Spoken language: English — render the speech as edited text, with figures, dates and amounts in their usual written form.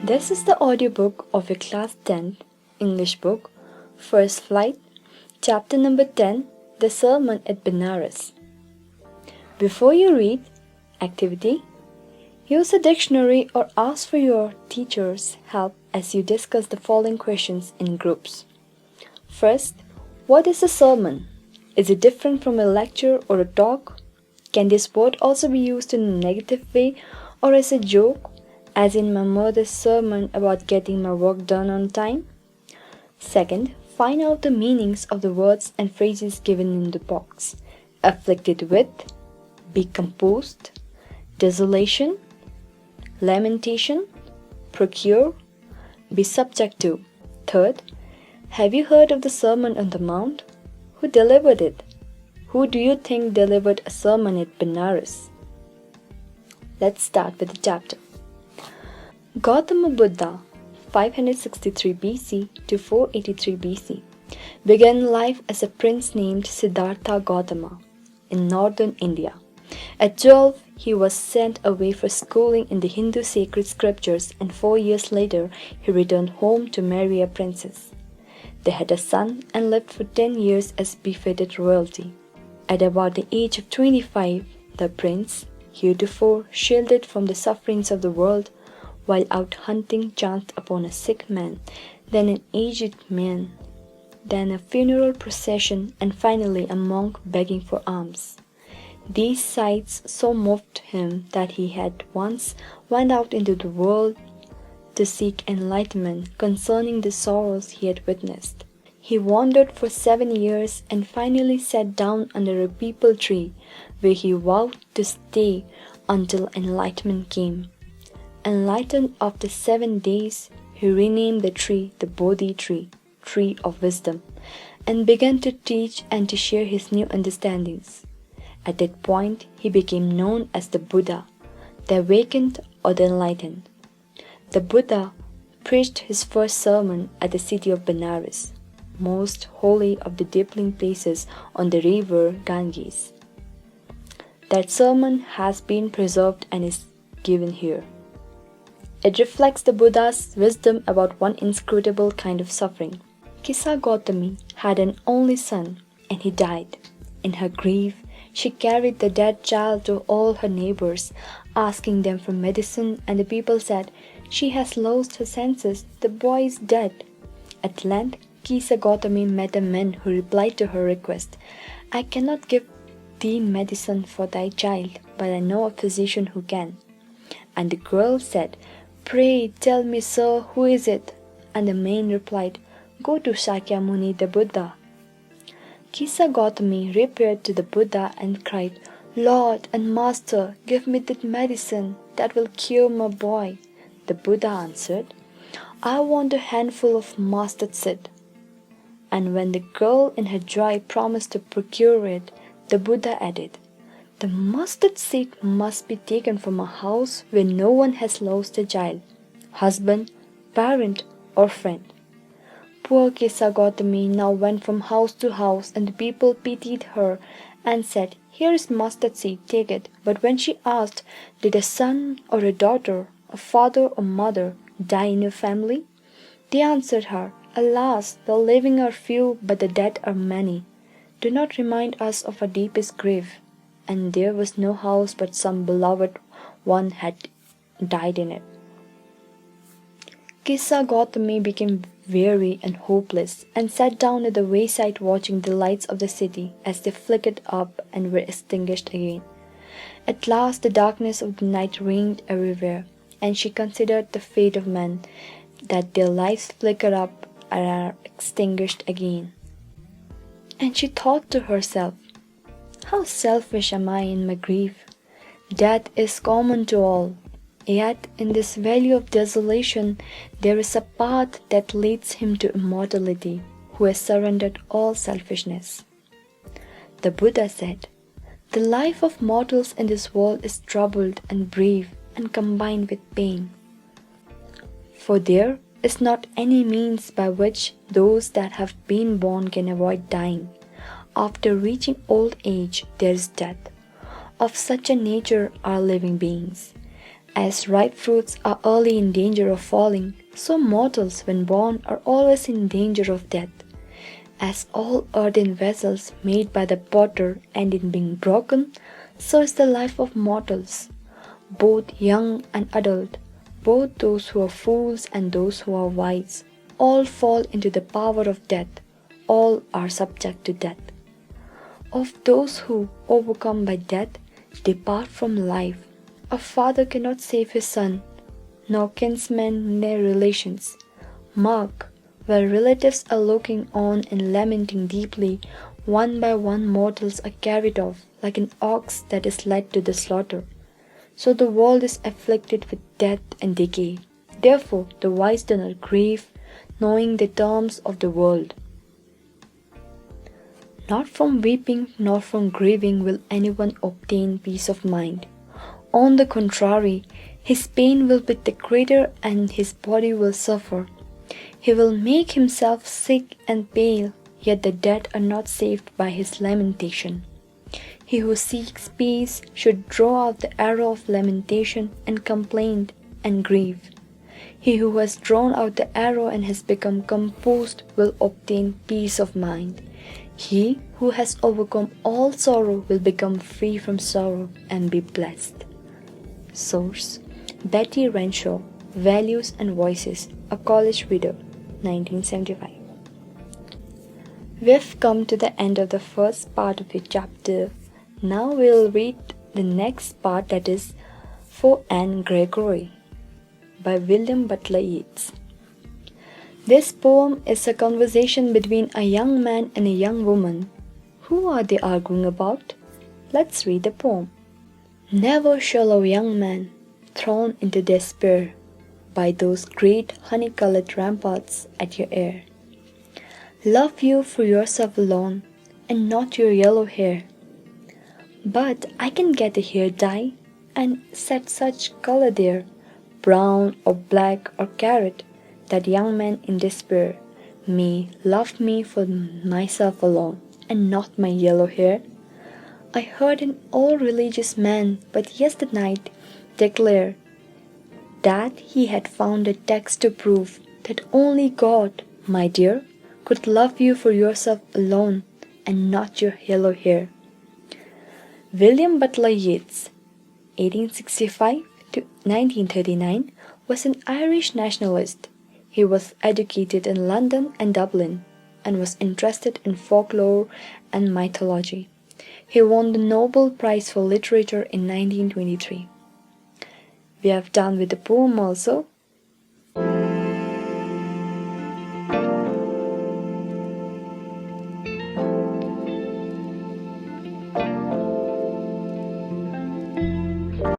This is the audiobook of your Class 10 English book, First Flight, Chapter number 10, The Sermon at Benares. Before you read, activity, use a dictionary or ask for your teacher's help as you discuss the following questions in groups. First, what is a sermon? Is it different from a lecture or a talk? Can this word also be used in a negative way or as a joke, as in my mother's sermon about getting my work done on time? Second, find out the meanings of the words and phrases given in the box. Afflicted with, be composed, desolation, lamentation, procure, be subject to. Third, have you heard of the Sermon on the Mount? Who delivered it? Who do you think delivered a sermon at Benares? Let's start with the chapter. Gautama Buddha, 563 BC to 483 BC, began life as a prince named Siddhartha Gautama in northern India. At 12, he was sent away for schooling in the Hindu sacred scriptures, and 4 years later, he returned home to marry a princess. They had a son and lived for 10 years as befitted royalty. At about the age of 25, the prince, heretofore shielded from the sufferings of the world, while out hunting chanced upon a sick man, then an aged man, then a funeral procession, and finally a monk begging for alms. These sights so moved him that he at once went out into the world to seek enlightenment concerning the sorrows he had witnessed. He wandered for 7 years and finally sat down under a peepal tree, where he vowed to stay until enlightenment came. Enlightened after 7 days, he renamed the tree the Bodhi tree, tree of wisdom, and began to teach and to share his new understandings. At that point, he became known as the Buddha, the awakened or the enlightened. The Buddha preached his first sermon at the city of Benares, most holy of the dipping places on the river Ganges. That sermon has been preserved and is given here. It reflects the Buddha's wisdom about one inscrutable kind of suffering. Kisa Gautami had an only son, and he died. In her grief, she carried the dead child to all her neighbors, asking them for medicine, and the people said, "She has lost her senses, the boy is dead." At length, Kisa Gautami met a man who replied to her request, "I cannot give thee medicine for thy child, but I know a physician who can." And the girl said, "Pray tell me, sir, who is it?" And the man replied, "Go to Shakyamuni the Buddha." Kisa Gautami repaired to the Buddha and cried, "Lord and Master, give me that medicine that will cure my boy." The Buddha answered, "I want a handful of mustard seed." And when the girl in her joy promised to procure it, the Buddha added, "The mustard seed must be taken from a house where no one has lost a child, husband, parent, or friend." Poor Kisa Gautami now went from house to house, and the people pitied her and said, "Here is mustard seed, take it." But when she asked, "Did a son or a daughter, a father or mother die in your family?" they answered her, "Alas, the living are few, but the dead are many. Do not remind us of our deepest grief." And there was no house but some beloved one had died in it. Kisa Gautami became weary and hopeless, and sat down at the wayside watching the lights of the city as they flickered up and were extinguished again. At last the darkness of the night reigned everywhere, and she considered the fate of men, that their lives flicker up and are extinguished again. And she thought to herself, "How selfish am I in my grief! Death is common to all. Yet in this valley of desolation there is a path that leads him to immortality, who has surrendered all selfishness." The Buddha said, "The life of mortals in this world is troubled and brief and combined with pain. For there is not any means by which those that have been born can avoid dying. After reaching old age, there is death. Of such a nature are living beings. As ripe fruits are early in danger of falling, so mortals, when born, are always in danger of death. As all earthen vessels made by the potter end in being broken, so is the life of mortals, both young and adult, both those who are fools and those who are wise. All fall into the power of death, all are subject to death. Of those who, overcome by death, depart from life, a father cannot save his son, nor kinsmen nor relations. Mark, while relatives are looking on and lamenting deeply, one by one mortals are carried off, like an ox that is led to the slaughter. So the world is afflicted with death and decay. Therefore the wise do not grieve, knowing the terms of the world. Not from weeping nor from grieving will anyone obtain peace of mind. On the contrary, his pain will be the greater and his body will suffer. He will make himself sick and pale, yet the dead are not saved by his lamentation. He who seeks peace should draw out the arrow of lamentation and complaint and grief. He who has drawn out the arrow and has become composed will obtain peace of mind. He who has overcome all sorrow will become free from sorrow and be blessed. Source: Betty Renshaw, Values and Voices, A College Reader, 1975. We've come to the end of the first part of your chapter. Now we'll read the next part, that is For Anne Gregory by William Butler Yeats. This poem is a conversation between a young man and a young woman. Who are they arguing about? Let's read the poem. Never shall a young man, thrown into despair by those great honey-colored ramparts at your ear, love you for yourself alone and not your yellow hair. But I can get a hair dye and set such color there, brown or black or carrot, that young man in despair may love me for myself alone and not my yellow hair. I heard an old religious man but yesterday declare that he had found a text to prove that only God, my dear, could love you for yourself alone and not your yellow hair. William Butler Yeats, 1865 to 1939, was an Irish nationalist. He was educated in London and Dublin and was interested in folklore and mythology. He won the Nobel Prize for Literature in 1923. We have done with the poem also.